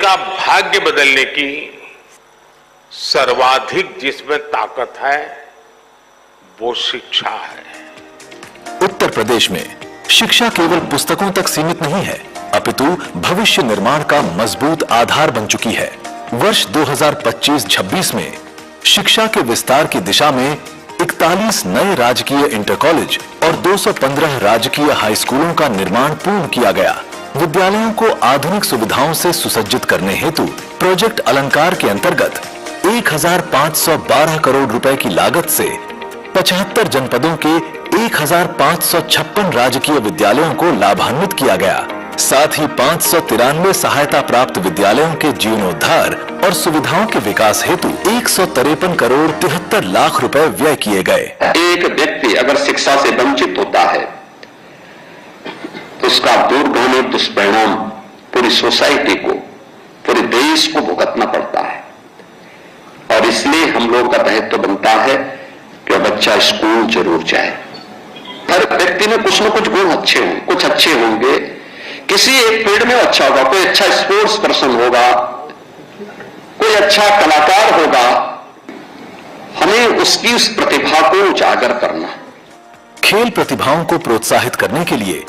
का भाग्य बदलने की सर्वाधिक जिसमें ताकत है वो शिक्षा है। उत्तर प्रदेश में शिक्षा केवल पुस्तकों तक सीमित नहीं है, अपितु भविष्य निर्माण का मजबूत आधार बन चुकी है। वर्ष 2025-26 में शिक्षा के विस्तार की दिशा में 41 नए राजकीय इंटर कॉलेज और 215 राजकीय हाई स्कूलों का निर्माण पूर्ण किया गया। विद्यालयों को आधुनिक सुविधाओं से सुसज्जित करने हेतु प्रोजेक्ट अलंकार के अंतर्गत 1512 करोड़ रुपए की लागत से 75 जनपदों के 1556 राजकीय विद्यालयों को लाभान्वित किया गया। साथ ही 593 सहायता प्राप्त विद्यालयों के जीर्णोद्धार और सुविधाओं के विकास हेतु 153 करोड़ 73 लाख रुपए व्यय किए गए। एक व्यक्ति अगर शिक्षा से वंचित होता है तो उसका दूरगामी दुष्परिणाम पूरी सोसाइटी को, पूरे देश को भुगतना पड़ता है। और इसलिए हम लोग का दायित्व बनता है कि बच्चा स्कूल जरूर जाए। हर व्यक्ति में कुछ न कुछ गुण अच्छे हों, कुछ अच्छे होंगे, किसी एक फील्ड में अच्छा होगा, कोई अच्छा स्पोर्ट्स पर्सन होगा, कोई अच्छा कलाकार होगा। हमें उसकी उस प्रतिभा को उजागर करना। खेल प्रतिभाओं को प्रोत्साहित करने के लिए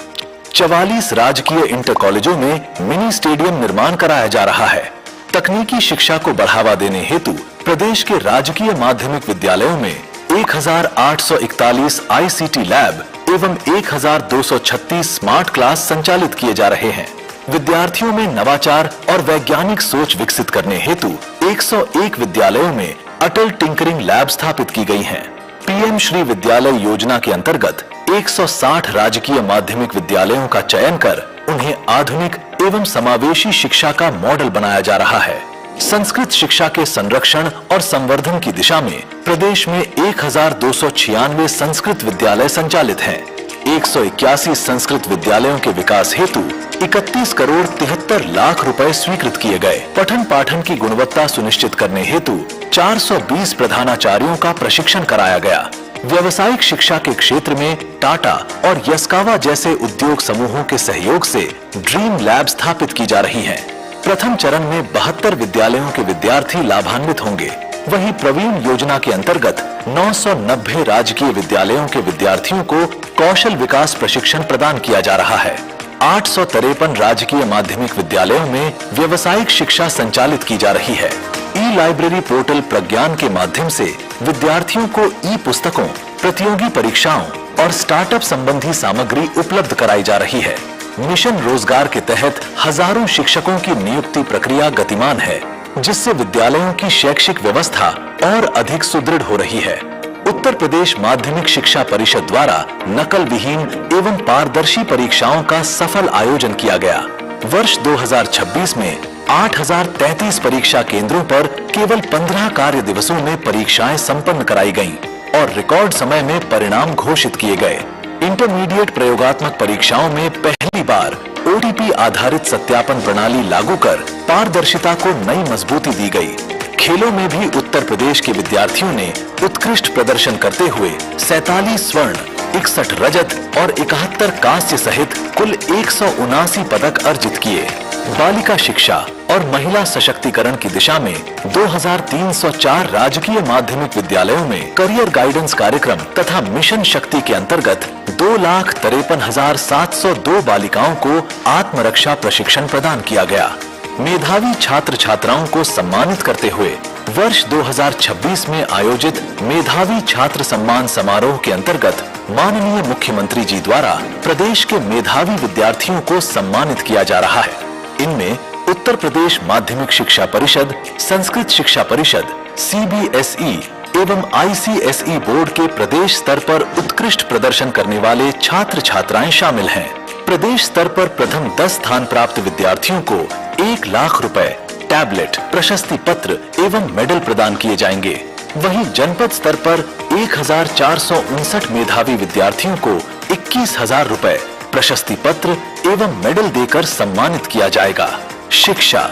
44 राजकीय इंटर कॉलेजों में मिनी स्टेडियम निर्माण कराया जा रहा है। तकनीकी शिक्षा को बढ़ावा देने हेतु प्रदेश के राजकीय माध्यमिक विद्यालयों में 1841 ICT लैब एवं 1236 स्मार्ट क्लास संचालित किए जा रहे हैं। विद्यार्थियों में नवाचार और वैज्ञानिक सोच विकसित करने हेतु 101 विद्यालयों में अटल टिंकरिंग लैब स्थापित की गई हैं। PM श्री विद्यालय योजना के अंतर्गत 160 राजकीय माध्यमिक विद्यालयों का चयन कर उन्हें आधुनिक एवं समावेशी शिक्षा का मॉडल बनाया जा रहा है। संस्कृत शिक्षा के संरक्षण और संवर्धन की दिशा में प्रदेश में 1296 संस्कृत विद्यालय संचालित हैं। 181 संस्कृत विद्यालयों के विकास हेतु 31 करोड़ 73 लाख रुपए स्वीकृत किए गए। पठन पाठन की गुणवत्ता सुनिश्चित करने हेतु 420 प्रधानाचार्यों का प्रशिक्षण कराया गया। व्यावसायिक शिक्षा के क्षेत्र में टाटा और यस्कावा जैसे उद्योग समूहों के सहयोग से ड्रीम लैब स्थापित की जा रही हैं। प्रथम चरण में 72 विद्यालयों के विद्यार्थी लाभान्वित होंगे। वहीं प्रवीण योजना के अंतर्गत 990 राजकीय विद्यालयों के विद्यार्थियों को कौशल विकास प्रशिक्षण प्रदान किया जा रहा है। 853 राजकीय माध्यमिक विद्यालयों में व्यावसायिक शिक्षा संचालित की जा रही है। ई लाइब्रेरी पोर्टल प्रज्ञान के माध्यम से विद्यार्थियों को ई पुस्तकों, प्रतियोगी परीक्षाओं और स्टार्टअप संबंधी सामग्री उपलब्ध कराई जा रही है। मिशन रोजगार के तहत हजारों शिक्षकों की नियुक्ति प्रक्रिया गतिमान है, जिससे विद्यालयों की शैक्षिक व्यवस्था और अधिक सुदृढ़ हो रही है। उत्तर प्रदेश माध्यमिक शिक्षा परिषद द्वारा नकल विहीन एवं पारदर्शी परीक्षाओं का सफल आयोजन किया गया। वर्ष 2026 में 8033 परीक्षा केंद्रों पर केवल 15 कार्य दिवसों में परीक्षाएं संपन्न कराई गयीं और रिकॉर्ड समय में परिणाम घोषित किए गए। इंटरमीडिएट प्रयोगात्मक परीक्षाओं में पहली बार OTP आधारित सत्यापन प्रणाली लागू कर पारदर्शिता को नई मजबूती दी गई। खेलों में भी उत्तर प्रदेश के विद्यार्थियों ने उत्कृष्ट प्रदर्शन करते हुए 47 स्वर्ण, 61 रजत और 71 कांस्य सहित कुल 179 पदक अर्जित किए। बालिका शिक्षा और महिला सशक्तिकरण की दिशा में 2304 राजकीय माध्यमिक विद्यालयों में करियर गाइडेंस कार्यक्रम तथा मिशन शक्ति के अंतर्गत 2,53,702 बालिकाओं को आत्मरक्षा प्रशिक्षण प्रदान किया गया। मेधावी छात्र छात्राओं को सम्मानित करते हुए वर्ष 2026 में आयोजित मेधावी छात्र सम्मान समारोह के अंतर्गत माननीय मुख्यमंत्री जी द्वारा प्रदेश के मेधावी विद्यार्थियों को सम्मानित किया जा रहा है। इनमें उत्तर प्रदेश माध्यमिक शिक्षा परिषद, संस्कृत शिक्षा परिषद, CBSE एवं ICSE बोर्ड के प्रदेश स्तर पर उत्कृष्ट प्रदर्शन करने वाले छात्र छात्राएं शामिल हैं। प्रदेश स्तर पर प्रथम 10 स्थान प्राप्त विद्यार्थियों को 1 लाख रुपए, टैबलेट, प्रशस्ति पत्र एवं मेडल प्रदान किए जाएंगे। वहीं जनपद स्तर पर 1459 मेधावी विद्यार्थियों को 21,000 रुपए, प्रशस्ति पत्र एवं मेडल देकर सम्मानित किया जाएगा। शिक्षा,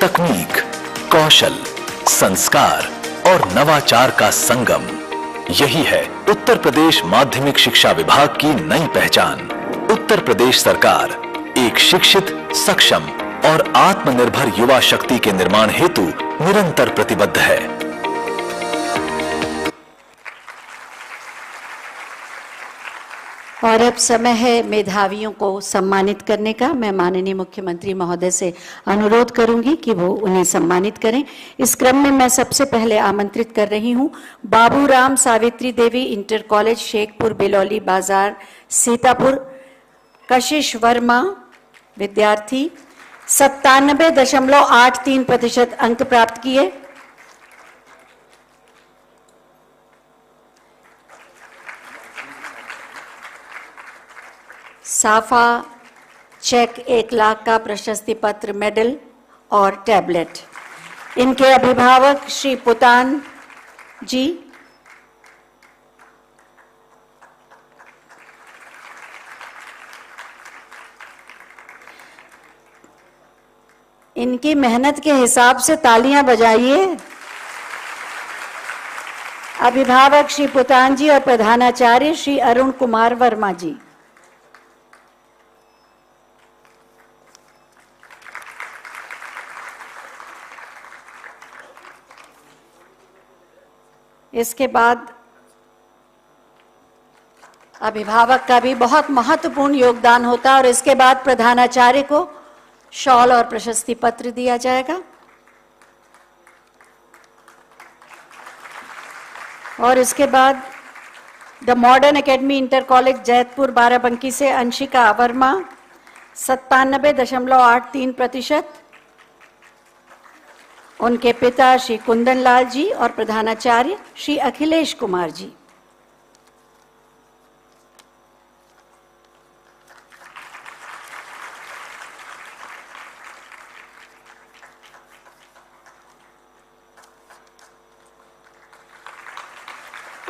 तकनीक, कौशल, संस्कार और नवाचार का संगम, यही है उत्तर प्रदेश माध्यमिक शिक्षा विभाग की नई पहचान। उत्तर प्रदेश सरकार एक शिक्षित, सक्षम और आत्मनिर्भर युवा शक्ति के निर्माण हेतु निरंतर प्रतिबद्ध है। और अब समय है मेधावियों को सम्मानित करने का। मैं माननीय मुख्यमंत्री महोदय से अनुरोध करूंगी कि वो उन्हें सम्मानित करें। इस क्रम में मैं सबसे पहले आमंत्रित कर रही हूं बाबूराम सावित्री देवी इंटर कॉलेज शेखपुर बिलौली बाजार सीतापुर, कशिश वर्मा विद्यार्थी 97.83% अंक प्राप्त किए। साफा चेक 1 लाख का प्रशस्ति पत्र, मेडल और टैबलेट। इनके अभिभावक श्री पुतान जी, इनकी मेहनत के हिसाब से तालियां बजाइए। अभिभावक श्री पुतान जी और प्रधानाचार्य श्री अरुण कुमार वर्मा जी। इसके बाद अभिभावक का भी बहुत महत्वपूर्ण योगदान होता है और इसके बाद प्रधानाचार्य को शॉल और प्रशस्ति पत्र दिया जाएगा। और इसके बाद the modern academy inter college Jaitpur Barabanki से अंशिका वर्मा 97.83%। उनके पिता श्री कुंदन लाल जी और प्रधानाचार्य श्री अखिलेश कुमार जी।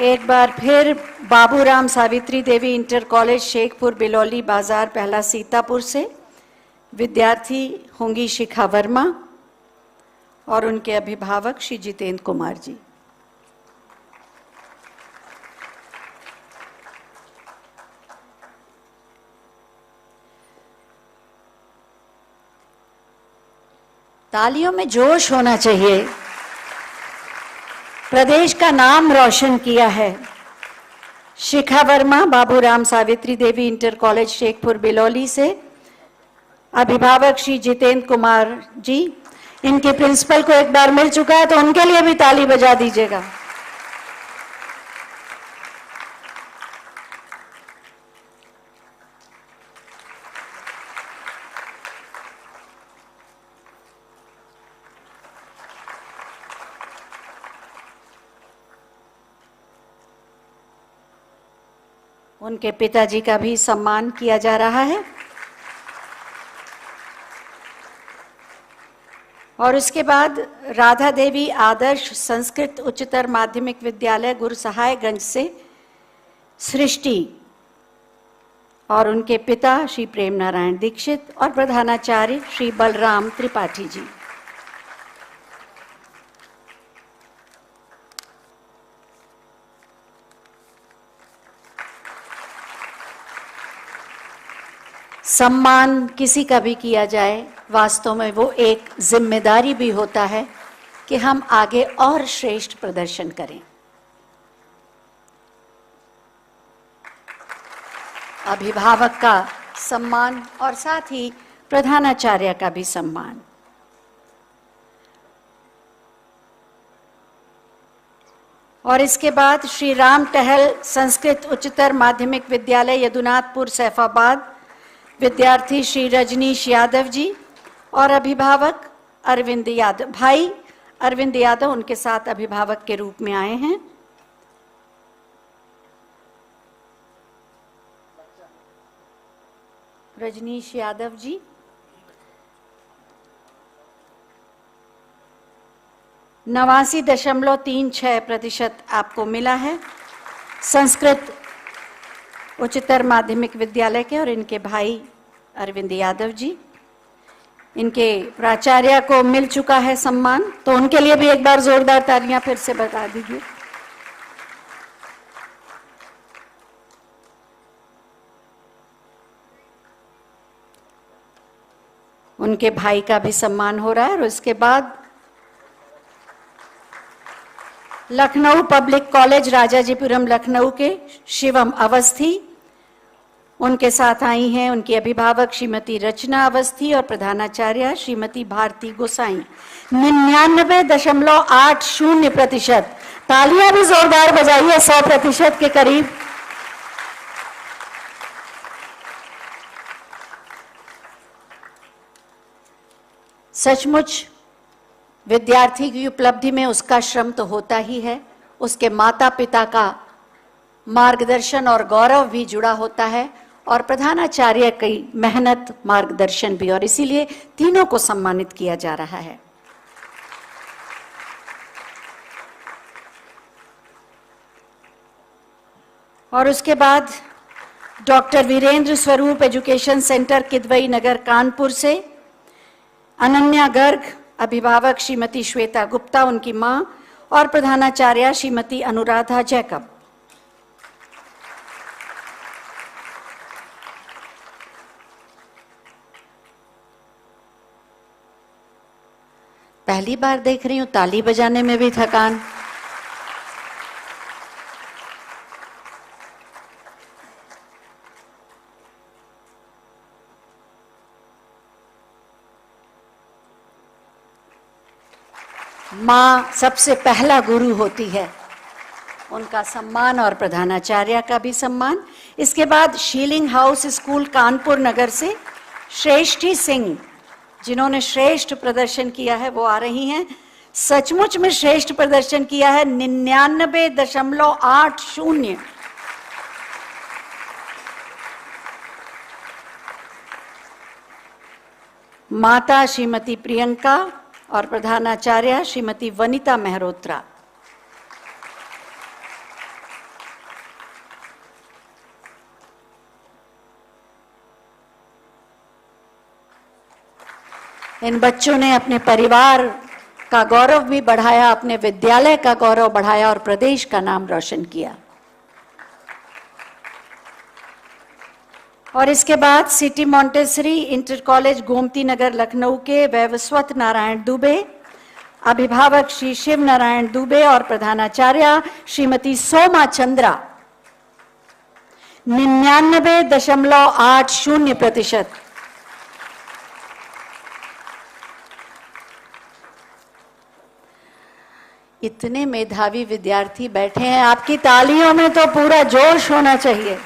एक बार फिर बाबूराम सावित्री देवी इंटर कॉलेज शेखपुर बिलौली बाजार पहला सीतापुर से विद्यार्थी होंगी शिखा वर्मा और उनके अभिभावक श्री जितेंद्र कुमार जी। तालियों में जोश होना चाहिए। प्रदेश का नाम रोशन किया है। शिखा वर्मा बाबूराम सावित्री देवी इंटर कॉलेज शेखपुर बिलौली से, अभिभावक श्री जितेंद्र कुमार जी। इनके प्रिंसिपल को एक बार मिल चुका है तो उनके लिए भी ताली बजा दीजिएगा। उनके पिताजी का भी सम्मान किया जा रहा है। और उसके बाद राधा देवी आदर्श संस्कृत उच्चतर माध्यमिक विद्यालय गुरसहायगंज से सृष्टि और उनके पिता श्री प्रेम नारायण दीक्षित और प्रधानाचार्य श्री बलराम त्रिपाठी जी। सम्मान किसी का भी किया जाए, वास्तव में वो एक जिम्मेदारी भी होता है कि हम आगे और श्रेष्ठ प्रदर्शन करें। अभिभावक का सम्मान और साथ ही प्रधानाचार्य का भी सम्मान। और इसके बाद श्री राम टहल संस्कृत उच्चतर माध्यमिक विद्यालय यदुनाथपुर सैफाबाद, विद्यार्थी श्री रजनीश यादव जी और अभिभावक अरविंद यादव, भाई अरविंद यादव उनके साथ अभिभावक के रूप में आए हैं। रजनीश यादव जी, नवासी 96% आपको मिला है संस्कृत उच्चतर माध्यमिक विद्यालय के। और इनके भाई अरविंद यादव जी, इनके प्राचार्य को मिल चुका है सम्मान, तो उनके लिए भी एक बार जोरदार तालियां फिर से बता दीजिए। उनके भाई का भी सम्मान हो रहा है। और उसके बाद लखनऊ पब्लिक कॉलेज राजाजीपुरम लखनऊ के शिवम अवस्थी उनके साथ आई हैं उनकी अभिभावक श्रीमती रचना अवस्थी और प्रधानाचार्य श्रीमती भारती गोसाई। 99.80%। तालियां भी जोरदार बजाइए, 100% के करीब। सचमुच विद्यार्थी की उपलब्धि में उसका श्रम तो होता ही है, उसके माता पिता का मार्गदर्शन और गौरव भी जुड़ा होता है, और प्रधानाचार्य की मेहनत मार्गदर्शन भी, और इसीलिए तीनों को सम्मानित किया जा रहा है। और उसके बाद डॉक्टर वीरेंद्र स्वरूप एजुकेशन सेंटर किदवई नगर कानपुर से अनन्या गर्ग, अभिभावक श्रीमती श्वेता गुप्ता उनकी मां, और प्रधानाचार्य श्रीमती अनुराधा जैकब। पहली बार देख रही हूं ताली बजाने में भी थकान। मां सबसे पहला गुरु होती है, उनका सम्मान और प्रधानाचार्य का भी सम्मान। इसके बाद शीलिंग हाउस स्कूल कानपुर नगर से श्रेष्ठी सिंह, जिन्होंने श्रेष्ठ प्रदर्शन किया है, वो आ रही हैं। सचमुच में श्रेष्ठ प्रदर्शन किया है, 99.80। माता श्रीमती प्रियंका और प्रधानाचार्य श्रीमती वनिता मेहरोत्रा। इन बच्चों ने अपने परिवार का गौरव भी बढ़ाया, अपने विद्यालय का गौरव बढ़ाया और प्रदेश का नाम रोशन किया। और इसके बाद city Montessori inter college Gomti Nagar Lucknow के वैवस्वत नारायण दुबे, अभिभावक श्री शिव नारायण दुबे और प्रधानाचार्य श्रीमती सोमा चंद्रा। 99.80%। इतने मेधावी विद्यार्थी बैठे हैं, आपकी तालियों में तो पूरा जोश होना चाहिए।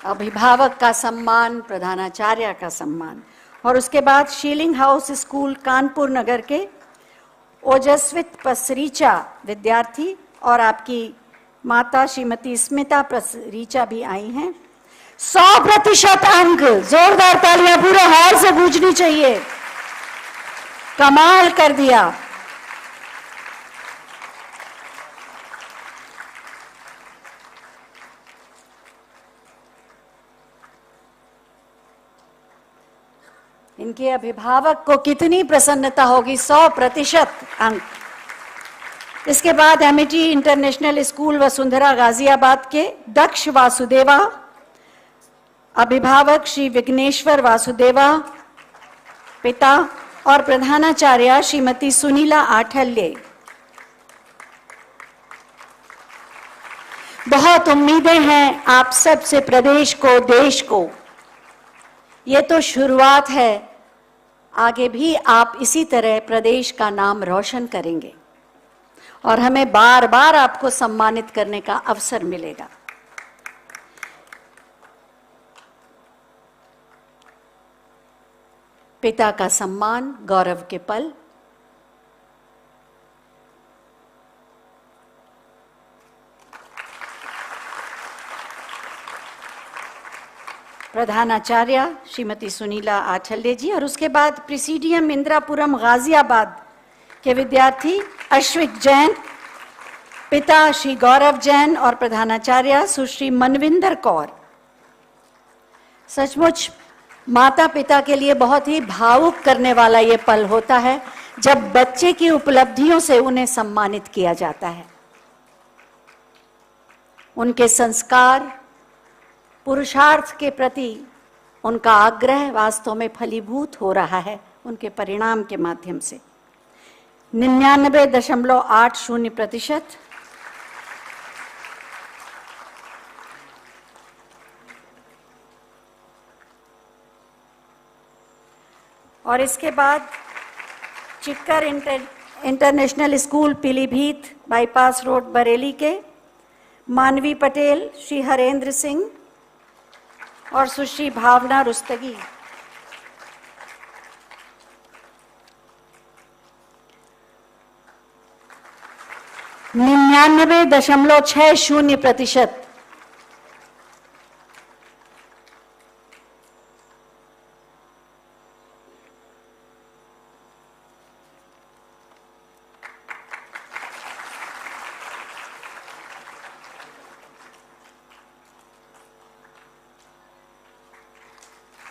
अभिभावक का सम्मान, प्रधानाचार्य का सम्मान। और उसके बाद शीलिंग हाउस स्कूल कानपुर नगर के ओजस्वित पसरीचा विद्यार्थी और आपकी माता श्रीमती स्मिता पसरीचा भी आई हैं। 100% अंक, जोरदार तालियां पूरे हॉल से गूंजनी चाहिए। कमाल कर दिया। इनके अभिभावक को कितनी प्रसन्नता होगी, 100% अंक। इसके बाद Amity international school Vasundhara Ghaziabad के दक्ष वासुदेवा, अभिभावक श्री विघ्नेश्वर वासुदेवा पिता और प्रधानाचार्य श्रीमती सुनीला आठल्य। बहुत उम्मीदें हैं आप सब से, प्रदेश को, देश को। ये तो शुरुआत है, आगे भी आप इसी तरह प्रदेश का नाम रोशन करेंगे और हमें बार बार आपको सम्मानित करने का अवसर मिलेगा। पिता का सम्मान, गौरव के पल। प्रधानाचार्य श्रीमती सुनीला आठल्य जी, और उसके बाद प्रेसिडियम इंदिरापुरम गाजियाबाद के विद्यार्थी अश्विक जैन, पिता श्री गौरव जैन और प्रधानाचार्य सुश्री मनविंदर कौर। सचमुच माता पिता के लिए बहुत ही भावुक करने वाला ये पल होता है जब बच्चे की उपलब्धियों से उन्हें सम्मानित किया जाता है। उनके संस्कार, पुरुषार्थ के प्रति उनका आग्रह वास्तव में फलीभूत हो रहा है उनके परिणाम के माध्यम से। 99.80% और इसके बाद Chikkar international school Pilibhit bypass road Bareilly के मानवी पटेल, श्री हरेंद्र सिंह और सुश्री भावना रुस्तगी। %99.60%।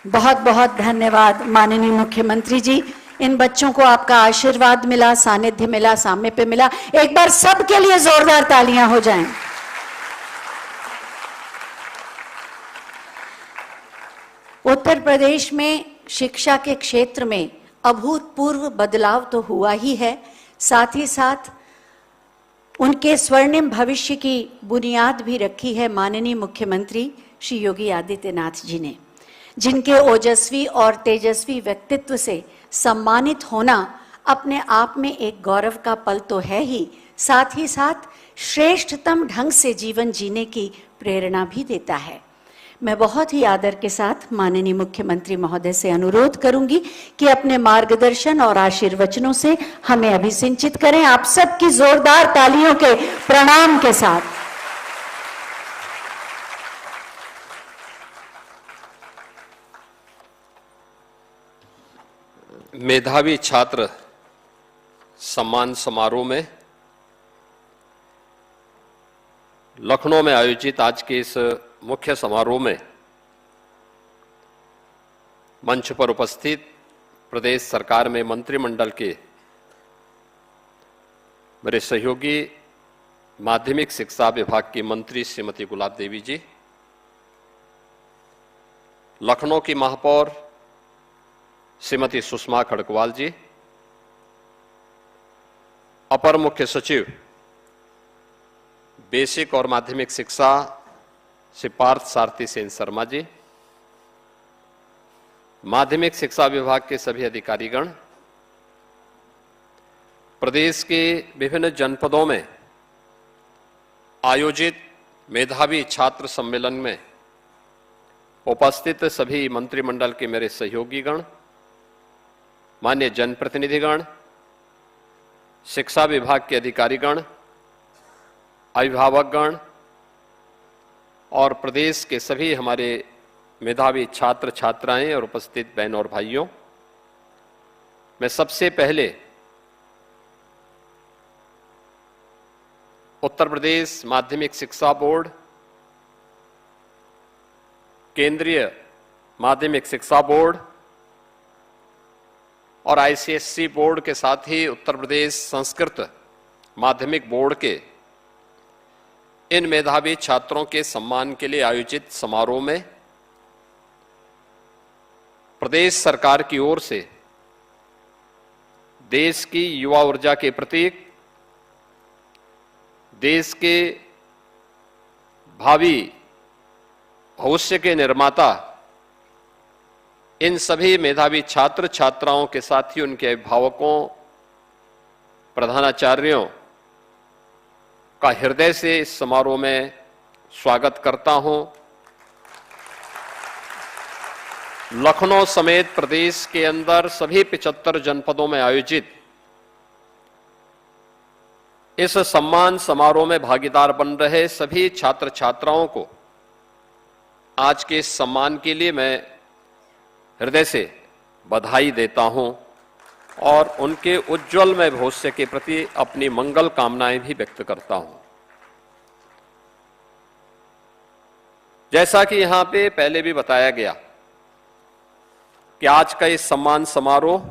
बहुत बहुत धन्यवाद माननीय मुख्यमंत्री जी। इन बच्चों को आपका आशीर्वाद मिला, सानिध्य मिला, सामने पे मिला। एक बार सबके लिए जोरदार तालियां हो जाएं। उत्तर प्रदेश में शिक्षा के क्षेत्र में अभूतपूर्व बदलाव तो हुआ ही है, साथ ही साथ उनके स्वर्णिम भविष्य की बुनियाद भी रखी है माननीय मुख्यमंत्री श्री योगी आदित्यनाथ जी ने, जिनके ओजस्वी और तेजस्वी व्यक्तित्व से सम्मानित होना अपने आप में एक गौरव का पल तो है ही, साथ ही साथ श्रेष्ठतम ढंग से जीवन जीने की प्रेरणा भी देता है। मैं बहुत ही आदर के साथ माननीय मुख्यमंत्री महोदय से अनुरोध करूंगी कि अपने मार्गदर्शन और आशीर्वचनों से हमें अभिसिंचित करें। आप सबकी जोरदार तालियों के प्रणाम के साथ। मेधावी छात्र सम्मान समारोह में लखनऊ में आयोजित आज के इस मुख्य समारोह में मंच पर उपस्थित प्रदेश सरकार में मंत्रिमंडल के मेरे सहयोगी माध्यमिक शिक्षा विभाग की मंत्री श्रीमती गुलाब देवी जी, लखनऊ की महापौर श्रीमती सुषमा खड़गवाल जी, अपर मुख्य सचिव बेसिक और माध्यमिक शिक्षा श्री पार्थ सारथी सेन शर्मा जी, माध्यमिक शिक्षा विभाग के सभी अधिकारीगण, प्रदेश के विभिन्न जनपदों में आयोजित मेधावी छात्र सम्मेलन में उपस्थित सभी मंत्रिमंडल के मेरे सहयोगीगण, मान्य जनप्रतिनिधिगण, शिक्षा विभाग के अधिकारीगण, अभिभावकगण और प्रदेश के सभी हमारे मेधावी छात्र छात्राएं और उपस्थित बहन और भाइयों, मैं सबसे पहले उत्तर प्रदेश माध्यमिक शिक्षा बोर्ड, केंद्रीय माध्यमिक शिक्षा बोर्ड और आईसीएसई बोर्ड के साथ ही उत्तर प्रदेश संस्कृत माध्यमिक बोर्ड के इन मेधावी छात्रों के सम्मान के लिए आयोजित समारोह में प्रदेश सरकार की ओर से देश की युवा ऊर्जा के प्रतीक, देश के भावी भविष्य के निर्माता इन सभी मेधावी छात्र छात्राओं के साथ ही उनके अभिभावकों, प्रधानाचार्यों का हृदय से इस समारोह में स्वागत करता हूं। लखनऊ समेत प्रदेश के अंदर सभी 75 जनपदों में आयोजित इस सम्मान समारोह में भागीदार बन रहे सभी छात्र छात्राओं को आज के इस सम्मान के लिए मैं हृदय से बधाई देता हूं और उनके उज्जवलमय भविष्य के प्रति अपनी मंगल कामनाएं भी व्यक्त करता हूं। जैसा कि यहां पे पहले भी बताया गया कि आज का इस सम्मान समारोह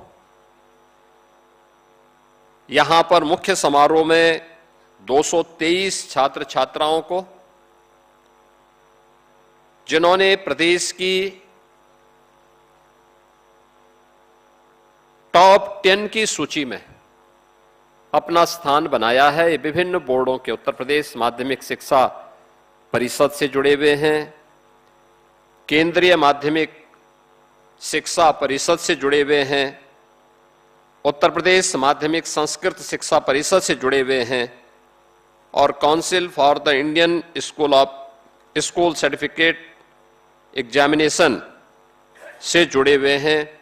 यहां पर मुख्य समारोह में 223 छात्र छात्राओं को, जिन्होंने प्रदेश की टॉप 10 की सूची में अपना स्थान बनाया है, ये विभिन्न बोर्डों के उत्तर प्रदेश माध्यमिक शिक्षा परिषद से जुड़े हुए हैं, केंद्रीय माध्यमिक शिक्षा परिषद से जुड़े हुए हैं, उत्तर प्रदेश माध्यमिक संस्कृत शिक्षा परिषद से जुड़े हुए हैं और council for the Indian school certificate examination से जुड़े हुए हैं।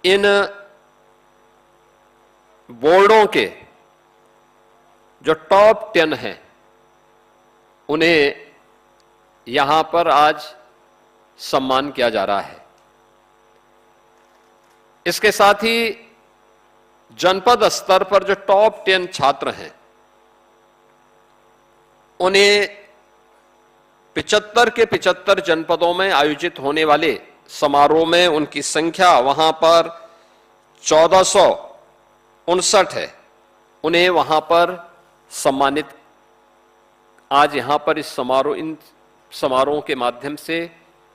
इन बोर्डों के जो टॉप 10 हैं, उन्हें यहां पर आज सम्मान किया जा रहा है। इसके साथ ही जनपद स्तर पर जो टॉप 10 छात्र हैं, उन्हें 75 के 75 जनपदों में आयोजित होने वाले समारोह में उनकी संख्या वहां पर 1459 है, उन्हें वहां पर सम्मानित आज यहां पर इन समारोह के माध्यम से